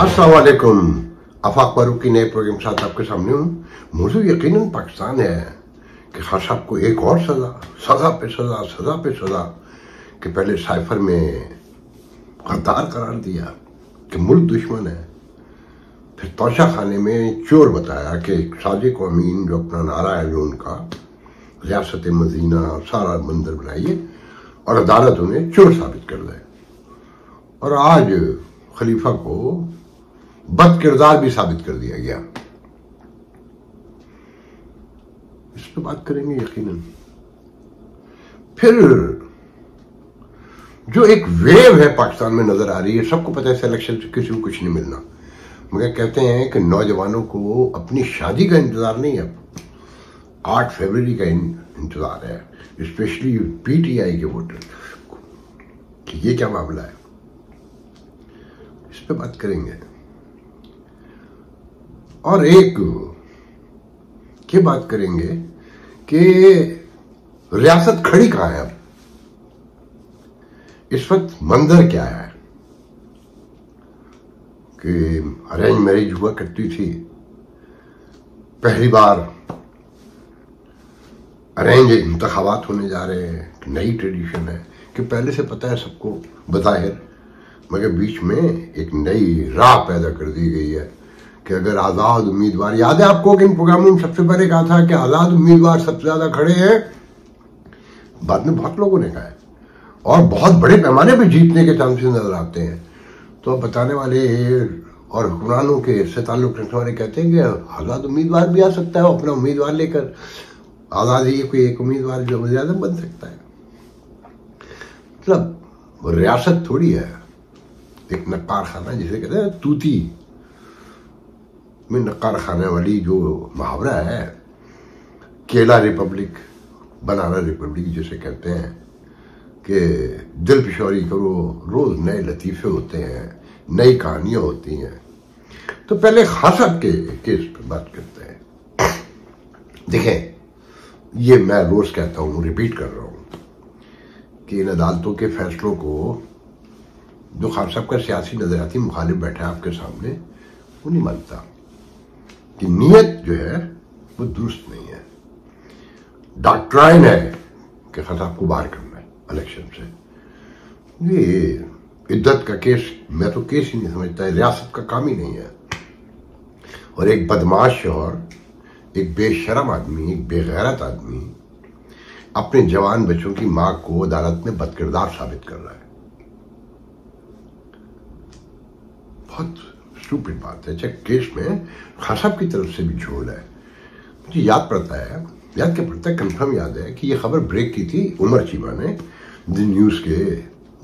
अस्सलाम वालेकुम। आफाक फारूक की नए प्रोग्राम के साथ आपके सामने हूँ। मौजूद यकीनन पाकिस्तान है कि खान साहब को एक और सजा पे सजा कि पहले साइफर में गद्दार करार दिया कि मुल्क दुश्मन है, फिर तोशा खाने में चोर बताया कि साजिक व अमीन जो अपना नारा है जो उनका रियासत मदीना सारा मंदिर बनाइए, और अदालत उन्हें चोर साबित कर दे। और आज खलीफा को बद किरदार भी साबित कर दिया गया। इस पर बात करेंगे यकीनन। फिर जो एक वेव है पाकिस्तान में नजर आ रही है, सबको पता है इलेक्शन से किसी को कुछ नहीं मिलना, मगर कहते हैं कि नौजवानों को अपनी शादी का इंतजार नहीं है, 8 फरवरी का इंतजार है, स्पेशली पीटीआई के वोटर कि ये क्या मामला है। इस पे बात करेंगे। और एक ये बात करेंगे कि रियासत खड़ी कहां है, अब इस वक्त मंजर क्या है कि अरेंज मैरिज हुआ करती थी, पहली बार अरेंज इंतखाबात होने जा रहे हैं, नई ट्रेडिशन है कि पहले से पता है सबको बज़ाहिर, मगर बीच में एक नई राह पैदा कर दी गई है कि अगर आजाद उम्मीदवार, याद है आपको कि इन प्रोग्रामों में सबसे पहले कहा था कि आजाद उम्मीदवार सबसे ज्यादा खड़े हैं, बाद में बहुत लोगों ने कहा है और बहुत बड़े पैमाने पर जीतने के चांसेस नजर आते हैं। तो बताने वाले और हुक्मरानों के इससे ताल्लुक रखने वाले कहते हैं कि आजाद उम्मीदवार भी आ सकता है, अपना उम्मीदवार लेकर आजाद ही कोई एक उम्मीदवार जो वज़ीर आज़म बन सकता है। मतलब रियासत थोड़ी है एक नक्कार खाना, जिसे कहते हैं तूती में नक्कार खाने वाली जो मुहावरा है, केला रिपब्लिक बनाना रिपब्लिक जिसे कहते हैं कि दिल पिशौरी करो, रोज नए लतीफे होते हैं, नई कहानियां होती हैं। तो पहले खान साहब के केस पर बात करते हैं। देखें, ये मैं रोज कहता हूं, रिपीट कर रहा हूं कि इन अदालतों के फैसलों को जो खान साहब का सियासी नजरियाती मुखालिफ बैठा है आपके सामने, वो नहीं मानता कि नीयत जो है वो दुरुस्त नहीं है। डॉक्ट्राइन है कि खान साहब को बाहर करना है इलेक्शन से। ये इद्दत का केस मैं तो केस ही नहीं समझता है, रियासत का काम ही नहीं है। और एक बदमाश और एक बेशरम आदमी, एक बेगैरत आदमी अपने जवान बच्चों की मां को अदालत में बदकिरदार साबित कर रहा है। बहुत स्टूपिड बात है। चाहे केस में खान साहब की तरफ से भी झोल है। मुझे याद पड़ता है कंफर्म याद है कि ये खबर ब्रेक की थी उमर चीमा ने, द न्यूज के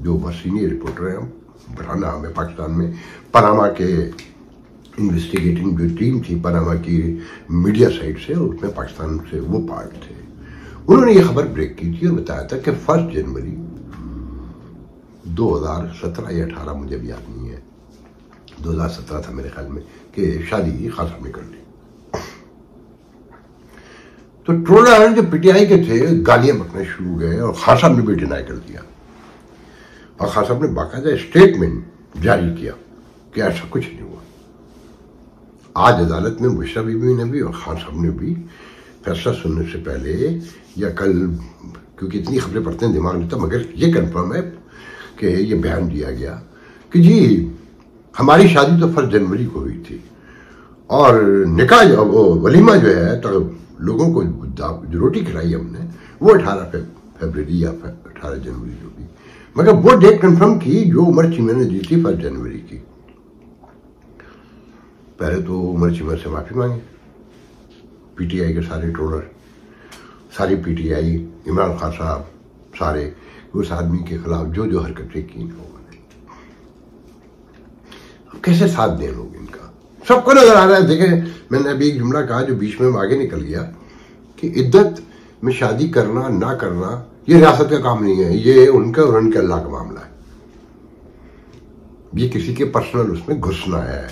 जो बहुत सीनियर रिपोर्टर हैं, बड़ा नाम है पाकिस्तान में, पनामा के इन्वेस्टिगेटिंग जो टीम थी पनामा की मीडिया साइड से, उसमें पाकिस्तान से वो पार्ट थे। उन्होंने ये खबर ब्रेक की थी और बताया था कि 1 जनवरी 2017 या 18, मुझे भी याद नहीं है, 2017 था मेरे ख्याल में, कि शादी खान साहब ने कर ली। तो ट्रोलर जो पीटीआई के थे गालियां बकने शुरू हो गए और खान साहब ने भी डिनाई कर दिया। और खान साहब ने बाकायदा स्टेटमेंट जारी किया कि ऐसा कुछ नहीं हुआ। आज अदालत में बुशरा बीबी ने भी और खान साहब ने भी फैसला सुनने से पहले या कल, क्योंकि इतनी खबरें पढ़ते हैं दिमाग नहीं था, मगर ये कंफर्म है कि ये बयान दिया गया कि जी हमारी शादी तो 1 जनवरी को हुई थी और निकाह वलीमा जो है तो लोगों को जो रोटी खिलाई हमने वो 18 फरवरी या 18 जनवरी जो भी, मगर वो डेट कंफर्म की जो उमर चीमा ने दी थी 1 जनवरी की। पहले तो उमर चीमा से माफी मांगी पीटीआई के सारे ट्रोलर, सारी पीटीआई, इमरान खान साहब, सारे उस आदमी के खिलाफ जो हरकतें की लोगों ने। कैसे साथ दें लोग इनका, सबको नजर आ रहा है। देखें, मैंने अभी एक जुमला कहा जो बीच में आगे निकल गया कि इद्दत में शादी करना ना करना ये रियासत का काम नहीं है, ये उनका और उनके अल्लाह का मामला है। ये किसी के पर्सनल उसमें घुसना है,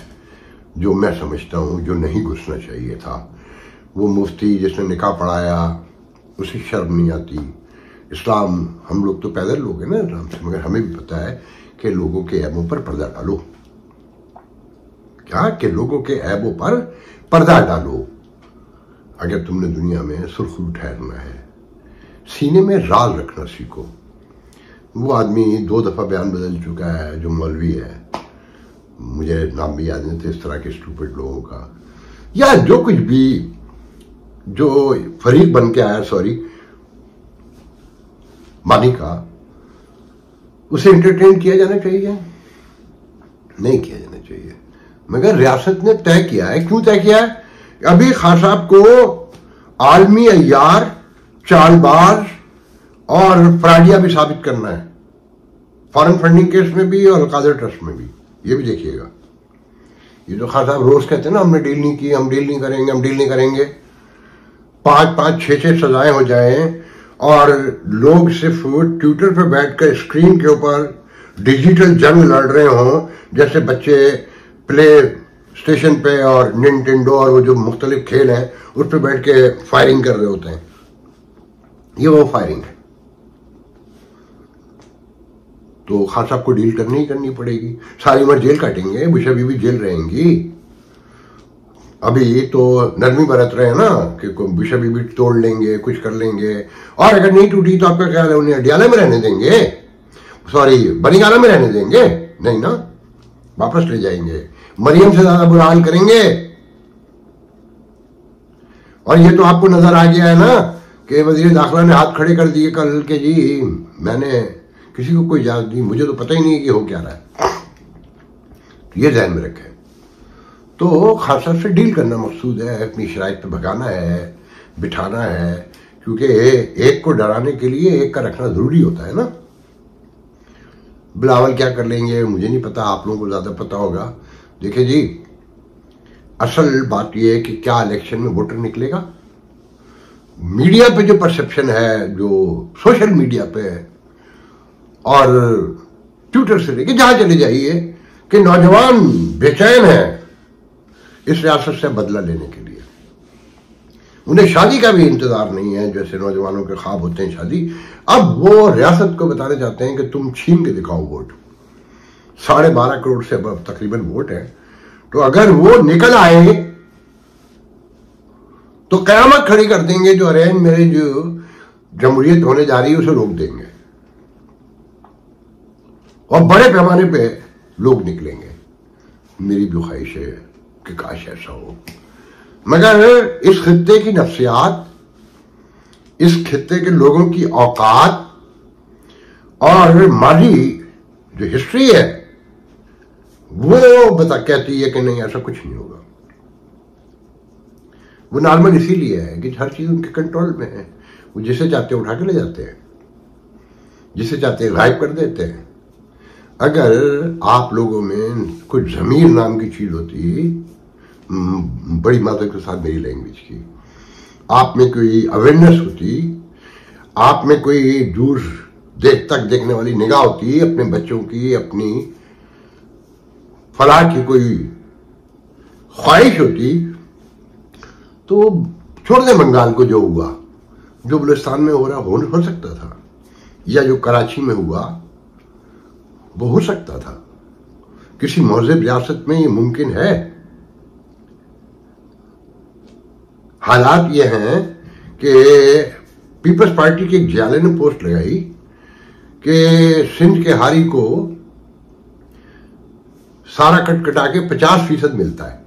जो मैं समझता हूं जो नहीं घुसना चाहिए था। वो मुफ्ती जिसने निकाह पढ़ाया उसे शर्म नहीं आती। इस्लाम, हम लोग तो पैदल लोग हैं ना इस्लाम से, मगर हमें भी पता है कि लोगों के ऐबों पर पर्दा डालो। क्या कि लोगों के ऐबों पर पर्दा डालो। अगर तुमने दुनिया में सुर्खरू ठहरना है, सीने में राज रखना सीखो। वो आदमी 2 दफा बयान बदल चुका है जो मौलवी है, मुझे नाम भी याद नहीं थे इस तरह के स्टूपिड लोगों का, या जो कुछ भी जो फरीक बन के आया, सॉरी मानी का, उसे एंटरटेन किया जाना चाहिए? नहीं किया जाना चाहिए। मगर रियासत ने तय किया है। क्यों तय किया है? अभी खान साहब को आलमी अय्यार, चालबाज और फ्राडिया भी साबित करना है, फॉरेन फंडिंग केस में भी और अलकादर ट्रस्ट में भी। ये भी देखिएगा, ये जो खान साहब रोज कहते हैं ना हमने डील नहीं की, हम डील नहीं करेंगे, हम डील नहीं करेंगे, 5-5, 6-6 सजाएं हो जाएं और लोग सिर्फ ट्विटर पे बैठकर स्क्रीन के ऊपर डिजिटल जंग लड़ रहे हों, जैसे बच्चे प्ले स्टेशन पे और निंटेंडो और वो जो मुख्तलिफ खेल हैं उस पर बैठ के फायरिंग कर रहे होते हैं। ये वो फायरिंग है। तो खान साहब को डील करनी ही करनी पड़ेगी। सारी उम्र जेल काटेंगे, बुशा बीबी जेल रहेंगी। अभी तो नरमी बरत रहे हैं ना कि बुशा बीबी तोड़ लेंगे, कुछ कर लेंगे, और अगर नहीं टूटी तो आपका ख्याल है उन्हें अडियाला में रहने देंगे, सॉरी बनीगाला में रहने देंगे? नहीं ना, वापस ले जाएंगे, मरियम से ज्यादा बुरा हाल करेंगे। और ये तो आपको नजर आ गया है ना कि वजीर दाखिला ने हाथ खड़े कर दिए कल के जी मैंने किसी को कोई इजाजत दी, मुझे तो पता ही नहीं कि हो क्या रहा है। तो ये ध्यान में रखें। तो खान साहब से डील करना मकसूद है, अपनी शराइत पे भगाना है, बिठाना है, क्योंकि एक को डराने के लिए एक का रखना जरूरी होता है ना। बिलावल क्या कर लेंगे मुझे नहीं पता, आप लोगों को ज्यादा पता होगा। देखिए जी, असल बात यह है कि क्या इलेक्शन में वोटर निकलेगा। मीडिया पे जो परसेप्शन है, जो सोशल मीडिया पे और ट्विटर से लेके जहां चले जाइए कि नौजवान बेचैन है इस रियासत से बदला लेने के लिए। उन्हें शादी का भी इंतजार नहीं है, जैसे नौजवानों के ख्वाब होते हैं शादी। अब वो रियासत को बताना चाहते हैं कि तुम छीन के दिखाओ वोट। 12.5 करोड़ से अब तकरीबन वोट है, तो अगर वो निकल आए तो कयामत खड़ी कर देंगे। जो अरेंज मैरिज जमहूरियत होने जा रही है उसे रोक देंगे और बड़े पैमाने पे लोग निकलेंगे। मेरी भी ख्वाहिश है कि काश ऐसा हो, मगर इस खित्ते की नफ्सियात, इस खित्ते के लोगों की औकात और माजी जो हिस्ट्री है वो कहती है कि नहीं ऐसा कुछ नहीं होगा। वो नॉर्मल इसीलिए है कि हर चीज उनके कंट्रोल में है। वो जिसे चाहते हैं उठा के ले जाते हैं, जिसे चाहते हैं गायब कर देते हैं। अगर आप लोगों में कुछ ज़मीर नाम की चीज होती, बड़ी मात्रा के साथ मेरी लैंग्वेज की, आप में कोई अवेयरनेस होती, आप में कोई दूर देख तक देखने वाली निगाह होती, अपने बच्चों की, अपनी फलाह की कोई ख्वाहिश होती, तो छोड़ दे बंगाल को। जो हुआ, जो बलूचिस्तान में हो रहा हो सकता था, या जो कराची में हुआ वो हो सकता था। किसी महज़ब रियासत में ये मुमकिन है। हालात ये हैं कि पीपल्स पार्टी के एक जियाले ने पोस्ट लगाई कि सिंध के हारी को सारा कटा के 50% मिलता है,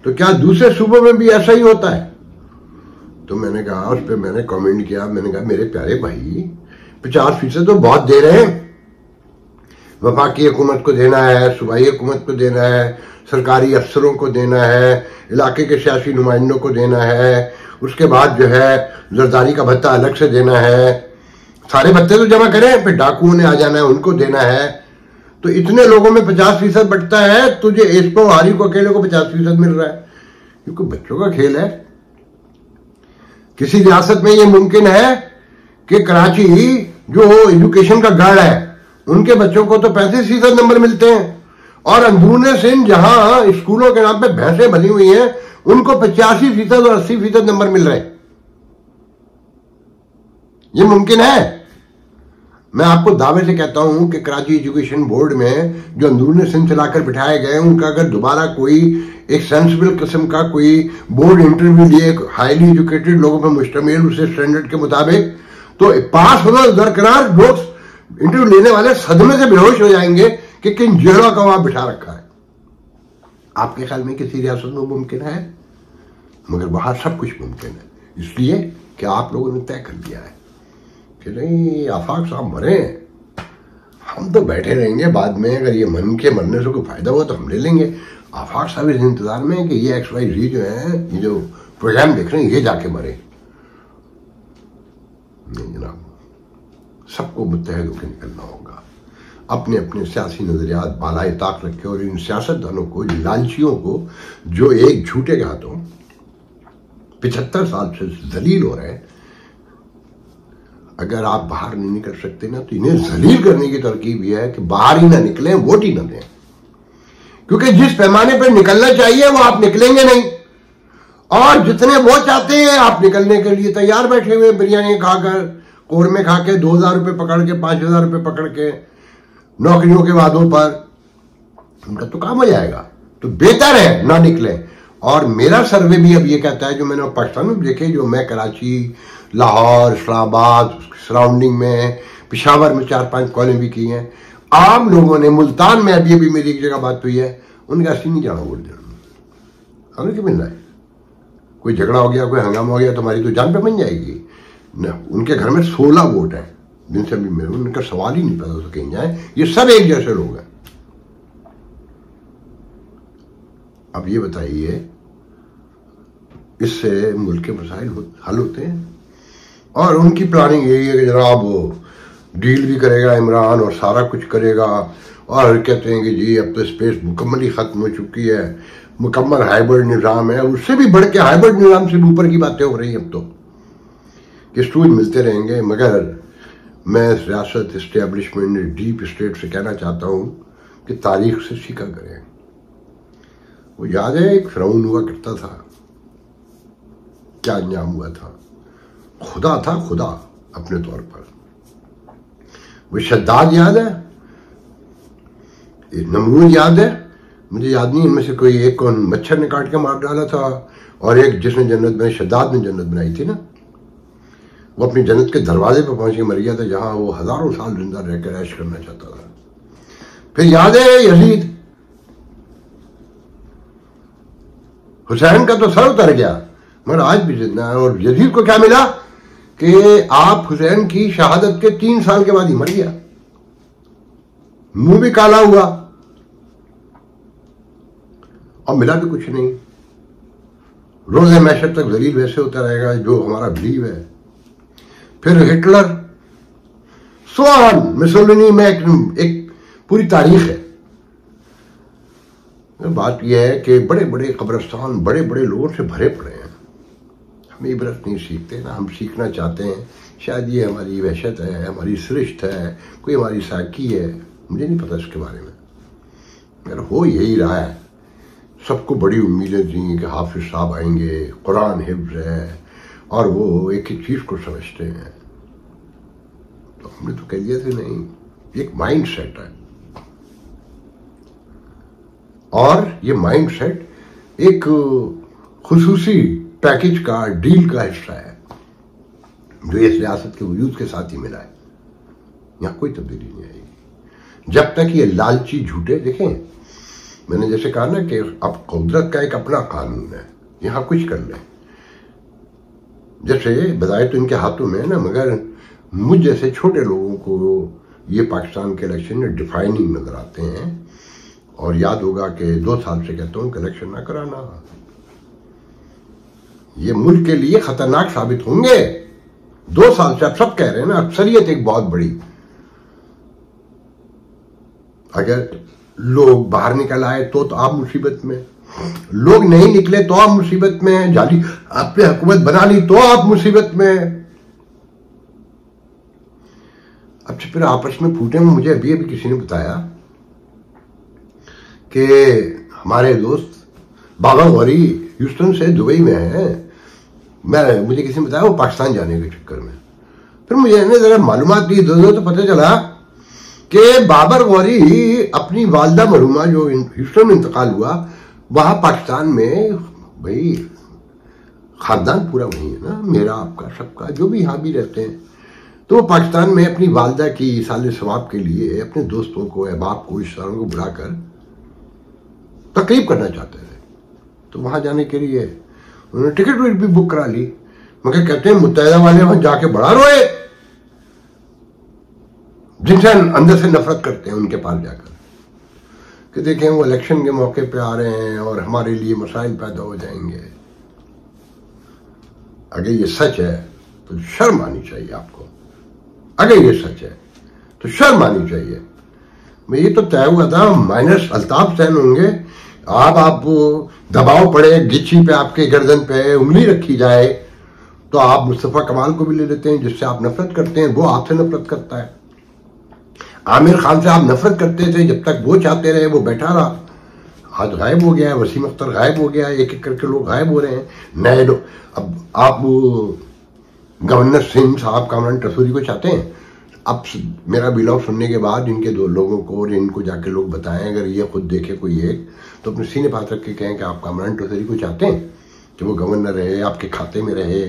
तो क्या दूसरे सूबों में भी ऐसा ही होता है? तो मैंने कहा, उस पर मैंने कमेंट किया, मैंने कहा मेरे प्यारे भाई 50% तो बहुत दे रहे हैं। वफाकी हुकूमत को देना है, सूबाई हुकूमत को देना है, सरकारी अफसरों को देना है, इलाके के सियासी नुमाइंदों को देना है, उसके बाद जो है जरदारी का भत्ता अलग से देना है। सारे भत्ते तो जमा करें, फिर डाकुओं ने आ जाना है, उनको देना है। तो इतने लोगों में 50% बटता है, तुझे इसको हारी को अकेले को 50% मिल रहा है, क्योंकि बच्चों का खेल है। किसी रियासत में यह मुमकिन है कि कराची जो एजुकेशन का गढ़ है, उनके बच्चों को तो 35% नंबर मिलते हैं, और अंदरूने सिंध जहां स्कूलों के नाम पे भैंसें बनी हुई हैं, उनको 85% और 80% नंबर मिल रहे हैं। ये मुमकिन है? मैं आपको दावे से कहता हूं कि कराची एजुकेशन बोर्ड में जो अंदरूनी सिंध से लाकर बिठाए गए, उनका अगर दोबारा कोई एक सेंसिबल किस्म का कोई बोर्ड इंटरव्यू लिए हाईली एजुकेटेड लोगों पर मुश्तमिल उसे स्टैंडर्ड के मुताबिक, तो पास होना दरकरार, लोग इंटरव्यू लेने वाले सदमे से बेहोश हो जाएंगे कि किन जेलों का वहां बिठा रखा है। आपके ख्याल में किसी रियासत में मुमकिन है? मगर वहां सब कुछ मुमकिन है, इसलिए कि आप लोगों ने तय कर दिया है कि नहीं आफाक साहब मरे, हम तो बैठे रहेंगे, बाद में अगर ये मन के मरने से कोई फायदा हुआ तो हम ले लेंगे। आफाक साहब इस इंतजार में कि ये XYZ जो है, ये जो प्रोग्राम देख रहे हैं, ये जाके मरे। नहीं जनाब, सबको मुत्तहद होकर निकलना होगा, अपने अपने सियासी नजरियात बालाए ताक रखे और इन सियासतदानों को, लालचियों को, जो एक झूठे के हाथों 75 साल से जलील हो रहे हैं, अगर आप बाहर नहीं निकल सकते ना, तो इन्हें जलील करने की तरकीब यह है कि बाहर ही ना निकलें, वोट ही ना दें, क्योंकि जिस पैमाने पर निकलना चाहिए वो आप निकलेंगे नहीं, और जितने वो चाहते हैं आप निकलने के लिए तैयार बैठे हुए, बिरयानी खाकर, कोरमे खा के, 2000 रुपए पकड़ के, 5000 रुपए पकड़ के, नौकरियों के वादों पर, उनका तो काम हो जाएगा। तो बेहतर है ना निकले। और मेरा सर्वे भी अब ये कहता है, जो मैंने पाकिस्तान में देखे, जो मैं कराची, लाहौर, इस्लामाबाद सराउंडिंग में, पेशावर में 4-5 कॉलेज भी की हैं, आम लोगों ने, मुल्तान में अभी मेरी एक जगह बात हुई है, उनके अस्सी नहीं जाना वोट देना, हमें क्यों मिलना है? कोई झगड़ा हो गया, कोई हंगामा हो गया तो हमारी तो जान पे बन जाएगी न। उनके घर में 16 वोट है, जिनसे भी मेरे उनका सवाल ही नहीं पैदा हो सकें जाए, ये सब एक जैसे लोग हैं। अब ये बताइए, इससे मुल्क के मसाइल हल होते हैं? और उनकी प्लानिंग यही है कि जनाब वो डील भी करेगा इमरान और सारा कुछ करेगा, और कहते हैं कि जी अब तो स्पेस मुकम्मल ही खत्म हो चुकी है, मुकम्मल हाइब्रिड निज़ाम है, उससे भी बढ़ के हाइब्रिड निज़ाम से भी ऊपर की बातें हो रही हैं अब तो, कि स्टूज मिलते रहेंगे। मगर मैं रियासत इस्टेब्लिशमेंट डीप स्टेट से कहना चाहता हूँ कि तारीख से सीखा करें। वो याद है एक फिरौन हुआ करता था, क्या अंजाम हुआ था? खुदा था, खुदा अपने तौर पर। वो शद्दाद याद है, नमरूद याद है, मुझे याद नहीं इनमें से कोई एक कौन मच्छर ने काट के मार डाला था, और एक जिसने जन्नत बनाई, शद्दाद ने जन्नत बनाई थी ना, वो अपनी जन्नत के दरवाजे पर पहुंच के मर गया था, जहां वो हजारों साल जिंदा रहकर ऐश करना चाहता था। फिर याद है यजीद, हुसैन का तो सर उतर गया मगर आज भी जिंदा है, और यजीद को क्या मिला कि आप हुसैन की शहादत के 3 साल के बाद ही मर गया, मुंह भी काला हुआ और मिला भी कुछ नहीं। रोज़े महशर तक जलील वैसे होता रहेगा जो हमारा बिलीव है। फिर हिटलर, सोआन, मुसोलिनी में एक पूरी तारीख है। बात यह है कि बड़े बड़े कब्रिस्तान बड़े बड़े लोगों से भरे पड़े हैं, हम इबरत नहीं सीखते ना, हम सीखना चाहते हैं। शायद ये हमारी वहशत है, हमारी सृष्ट है, कोई हमारी साकी है, मुझे नहीं पता इसके बारे में, मगर हो यही रहा है। सबको बड़ी उम्मीदें थी कि हाफिज साहब आएंगे, कुरान हिफ्ज है, और वो एक ही चीज को समझते हैं। तो हमने तो कह दिया था नहीं, एक माइंड सेट है, और ये माइंड सेट एक खुसूसी पैकेज का, डील का हिस्सा है, जो इस रियासत के वजूद के साथ ही मिला है। यहां कोई तब्दीली नहीं आएगी जब तक ये लालची झूठे, देखें मैंने जैसे कहा ना कि अब कुदरत का एक अपना कानून है, यहां कुछ कर ले, जैसे बजाय तो इनके हाथों में है ना, मगर मुझ जैसे छोटे लोगों को ये पाकिस्तान के इलेक्शन में डिफाइनिंग नजर आते हैं। और याद होगा कि 2 साल से कहता हूं कि इलेक्शन ना कराना, ये मुल्क के लिए खतरनाक साबित होंगे। 2 साल से आप सब कह रहे हैं ना, अक्सरियत एक बहुत बड़ी, अगर लोग बाहर निकल आए तो आप मुसीबत में, लोग नहीं निकले तो आप मुसीबत में, जाली आपने हुकूमत बना ली तो आप मुसीबत में। अब फिर आपस में फूटे में, मुझे अभी अभी किसी ने बताया कि हमारे दोस्त बाबा गौरी ह्यूस्टन से दुबई में हैं, मुझे किसी ने बताया वो पाकिस्तान जाने के चक्कर में। फिर मुझे जरा मालूमात दी दो तो पता चला कि बाबर गौरी अपनी वालदा मरहूमा जो ह्यूस्टन में इंतकाल हुआ, वहां पाकिस्तान में भाई खानदान पूरा वही है ना, मेरा आपका सबका, जो भी यहाँ भी रहते हैं, तो वो पाकिस्तान में अपनी वालदा की साले सवाब के लिए अपने दोस्तों को, अहबाब को, रिश्तेदारों को बुलाकर तकरीब करना चाहते थे। तो वहां जाने के लिए उन्होंने टिकट भी बुक करा ली, मगर कहते हैं मुत्तहिदा वाले वहां जाके बड़ा रोए, जिनसे अंदर से नफरत करते हैं उनके पास जाकर, कि देखें वो इलेक्शन के मौके पे आ रहे हैं और हमारे लिए मसाइल पैदा हो जाएंगे। अगर ये सच है तो शर्म आनी चाहिए आपको, अगर ये सच है तो शर्म आनी चाहिए। ये तो तय हुआ था, माइनस अल्ताफ हुसैन होंगे, आप दबाव पड़े, गिच्ची पे आपके गर्दन पे उंगली रखी जाए तो आप मुस्तफा कमाल को भी ले लेते हैं, जिससे आप नफरत करते हैं, वो आपसे नफरत करता है। आमिर खान से आप नफरत करते थे, जब तक वो चाहते रहे वो बैठा रहा, आज गायब हो गया है, वसीम अख्तर गायब हो गया है, एक एक करके लोग गायब हो रहे हैं, नए लोग। अब आप गवर्नर सिंह साहब, कामरान टसूरी को चाहते हैं, अब मेरा बिलॉग सुनने के बाद इनके दो लोगों को और इनको जाके लोग बताएं, अगर ये खुद देखे कोई एक, तो अपने सीने पास रख के कहें कि आप कामरान टसूरी को चाहते हैं कि वो गवर्नर रहे, आपके खाते में रहे,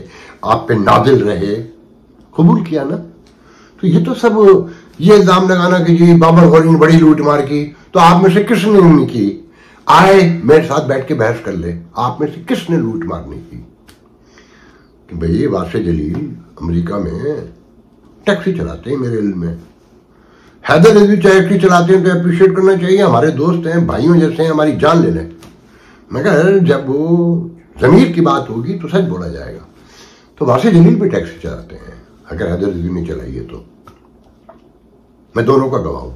आप पे नादिल रहे, कबूल किया ना। तो ये तो सब ये इल्जाम लगाना कि जी बाबर गौरी ने बड़ी लूट मार की, तो आप में से किसने नहीं की? आए मेरे साथ बैठ के बहस कर ले, आप में से किसने लूट मार नहीं की? कि भाई वासिफ जलील अमेरिका में टैक्सी चलाते हैं, मेरे इल्म में हैदर रिजवी टैक्सी चलाते हैं, तो अप्रिशिएट करना चाहिए, हमारे दोस्त हैं, भाइयों जैसे हैं, हमारी जान ले लें। मगर जब वो जमीर की बात होगी तो सच बोला जाएगा। तो वासिफ जलील भी टैक्सी चलाते हैं, अगर हैदर रिजवी ने चलाई है तो मैं दोनों का गवाह हूं।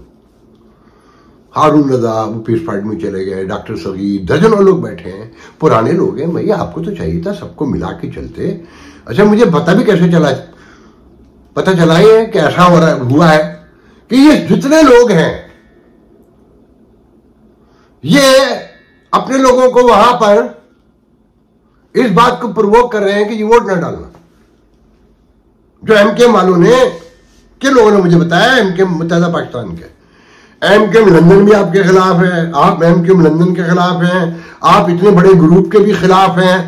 हारून रजा वो पीस फाइट में चले गए, डॉक्टर सगीर, दर्जनों लोग बैठे हैं, पुराने लोग हैं। भैया आपको तो चाहिए था सबको मिला के चलते। अच्छा मुझे पता भी कैसे चला, पता चला है कि ऐसा हुआ है कि ये जितने लोग हैं ये अपने लोगों को वहां पर इस बात को प्रवोक कर रहे हैं कि ये वोट न डालना। जो एमके वालों ने, के लोगों ने मुझे बताया, एमके मुत्तहिदा पाकिस्तान के, एमके लंदन भी आपके खिलाफ है, आप एमके लंदन के खिलाफ हैं, आप इतने बड़े ग्रुप के भी खिलाफ हैं।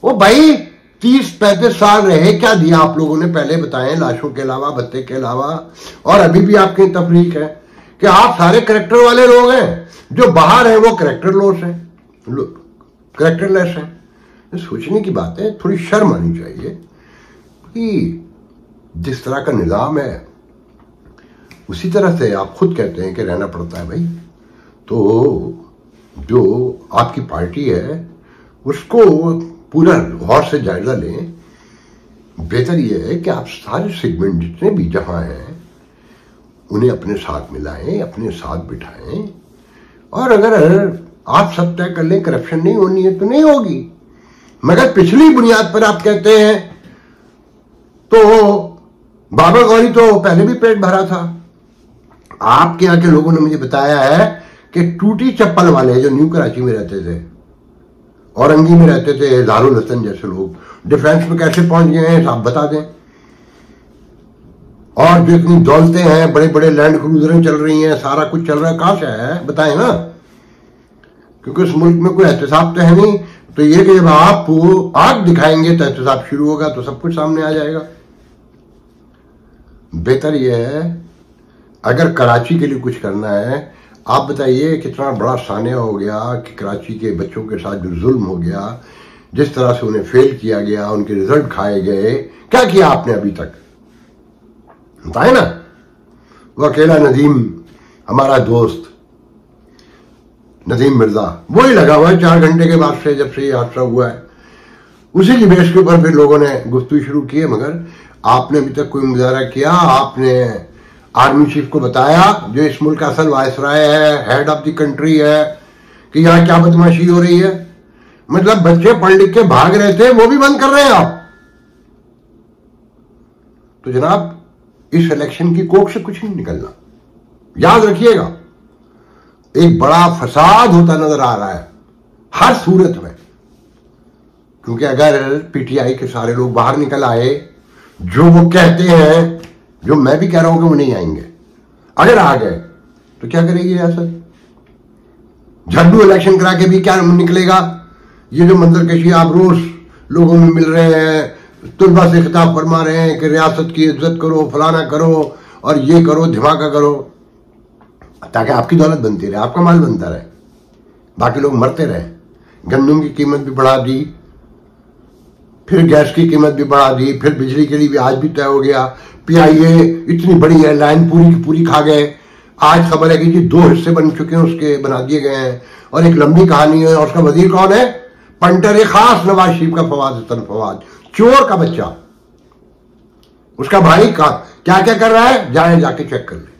वो भाई 30-35 साल रहे, क्या दिया आप लोगों ने पहले बताएं, लाशों के अलावा, भत्ते के अलावा। और अभी भी आपकी तफरीक है कि आप सारे करेक्टर वाले लोग हैं, जो बाहर हैं वो करेक्टर लॉस हैं, करेक्टरलेस हैं। सोचने की बात है, थोड़ी शर्म आनी चाहिए कि जिस तरह का निजाम है उसी तरह से आप खुद कहते हैं कि रहना पड़ता है। भाई तो जो आपकी पार्टी है उसको पूरा गौर से जायजा लें। बेहतर यह है कि आप सारे सेगमेंट जितने भी जहां हैं उन्हें अपने साथ मिलाएं, अपने साथ बिठाएं, और अगर आप सब तय कर लें करप्शन नहीं होनी है तो नहीं होगी। मगर पिछली बुनियाद पर आप कहते हैं तो बाबर गौरी तो पहले भी पेट भरा था। आपके यहाँ के लोगों ने मुझे बताया है कि टूटी चप्पल वाले जो न्यू कराची में रहते थे, औरंगी में रहते थे, दारुल हसन जैसे लोग डिफेंस में कैसे पहुंच गए हैं आप बता दें। और जो इतनी दौलतें हैं, बड़े बड़े लैंड क्रूजरें चल रही हैं, सारा कुछ चल रहा है, कहां से है बताएं ना। क्योंकि इस मुल्क में कोई एहतसाब तो है नहीं। तो ये कि जब आप आग दिखाएंगे तो एहतसाब शुरू होगा, तो सब कुछ सामने आ जाएगा। बेहतर यह है अगर कराची के लिए कुछ करना है, आप बताइए कितना बड़ा सानिया हो गया कि कराची के बच्चों के साथ जो जुल्म हो गया, जिस तरह से उन्हें फेल किया गया, उनके रिजल्ट खाए गए, क्या किया आपने अभी तक बताए ना। वो अकेला नदीम, हमारा दोस्त नदीम मिर्जा, वही लगा हुआ है 4 घंटे के बाद से, जब से ये हादसा हुआ है। उसी की बेस के ऊपर फिर लोगों ने गुफ्तगू शुरू की है। मगर आपने अभी तक कोई मुजाहरा किया? आपने आर्मी चीफ को बताया, जो इस मुल्क का असल वायसराय है, हेड ऑफ द कंट्री है, कि यहां क्या बदमाशी हो रही है? मतलब बच्चे पढ़ लिख के भाग रहे थे, वो भी बंद कर रहे हैं आप। तो जनाब इस इलेक्शन की कोख से कुछ नहीं निकलना, याद रखिएगा। एक बड़ा फसाद होता नजर आ रहा है हर सूरत में। क्योंकि अगर पीटीआई के सारे लोग बाहर निकल आए जो वो कहते हैं, जो मैं भी कह रहा हूं कि वो नहीं आएंगे, अगर आ गए तो क्या करेगी रियासत? झड्डू इलेक्शन करा के भी क्या निकलेगा? ये जो मंजरकशी आप रोज लोगों में मिल रहे हैं, तुलबा से खिताब फरमा रहे हैं कि रियासत की इज्जत करो, फलाना करो और ये करो, धमाका करो, ताकि आपकी दौलत बनती रहे, आपका माल बनता रहे, बाकी लोग मरते रहे। गंदम की कीमत भी बढ़ा दी, फिर गैस की कीमत भी बढ़ा दी, फिर बिजली के लिए भी आज भी तय हो गया। पीआईए इतनी बड़ी है, लाइन पूरी की पूरी खा गए। आज खबर है कि जी 2 हिस्से बन चुके हैं, उसके बना दिए गए हैं, और एक लंबी कहानी है। और उसका वजीर कौन है? पंटर खास नवाज शरीफ का फवाद हसन फवाद, चोर का बच्चा। उसका भाई का क्या क्या कर रहा है, जाके चेक कर ले।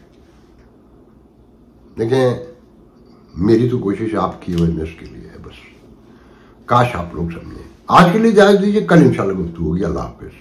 देखें, मेरी तो कोशिश आपकी अवेयरनेस के लिए है, बस काश आप लोग समझें। आज के लिए इजाजत दीजिए, कल इंशाल्लाह गुफ्तगू होगी। अल्लाह हाफिज।